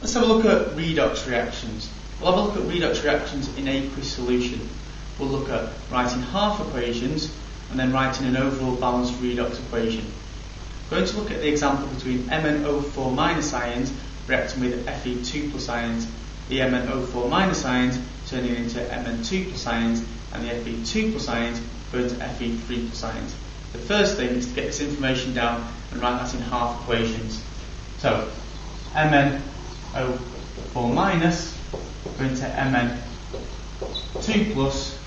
Let's have a look at redox reactions. We'll have a look at redox reactions in aqueous solution. We'll look at writing half equations and then writing an overall balanced redox equation. We're going to look at the example between MnO4 minus ions reacting with Fe2 plus ions, the MnO4 minus ions turning into Mn2 plus ions, and the Fe2 plus ions going to Fe3 plus ions. The first thing is to get this information down and write that in half equations. So, MnO4 minus going to Mn2 plus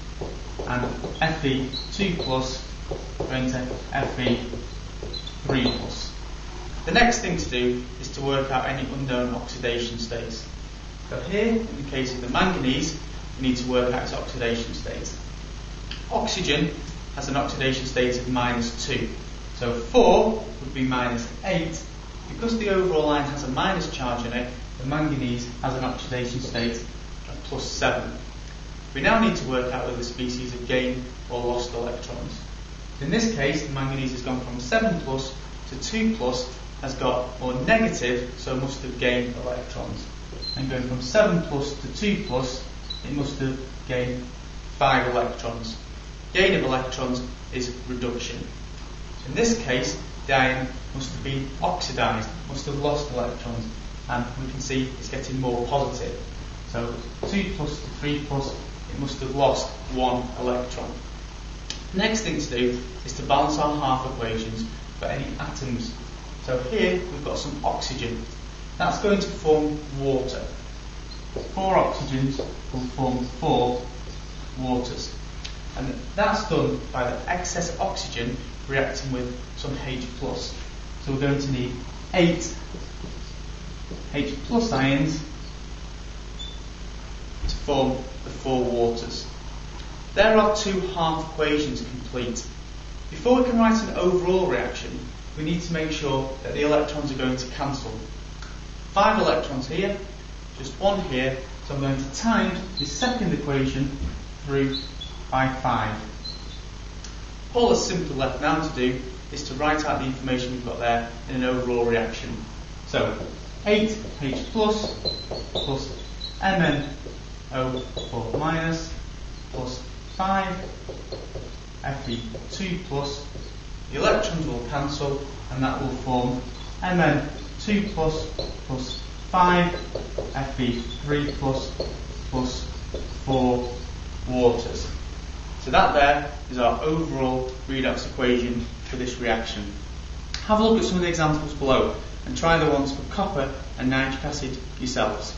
and Fe2 plus going to Fe3 plus. The next thing to do is to work out any unknown oxidation states. So here, in the case of the manganese, we need to work out its oxidation states. Oxygen has an oxidation state of -2. So 4 would be -8. Because the overall ion has a minus charge in it, the manganese has an oxidation state of +7. We now need to work out whether the species have gained or lost electrons. In this case, the manganese has gone from 7 plus to 2 plus, has got more negative, so must have gained electrons. And going from 7 plus to 2 plus, it must have gained 5 electrons. Gain of electrons is reduction. In this case, the ion must have been oxidized, must have lost electrons, and we can see it's getting more positive. So 2 plus to 3 plus, it must have lost 1 electron. The next thing to do is to balance our half equations for any atoms. So here we've got some oxygen. That's going to form water. 4 oxygens will form 4 waters. And that's done by the excess oxygen reacting with some H+. So we're going to need 8 H+ ions to form the 4 waters. There are 2 half equations complete. Before we can write an overall reaction, we need to make sure that the electrons are going to cancel. 5 electrons here, just 1 here, so I'm going to times the second equation through by 5. All that's simply left now to do is to write out the information we've got there in an overall reaction. So 8H plus MnO4 minus plus 5 Fe2 plus. The electrons will cancel and that will form Mn2 plus 5 Fe3 plus 4 waters. So that there is our overall redox equation for this reaction. Have a look at some of the examples below and try the ones for copper and nitric acid yourselves.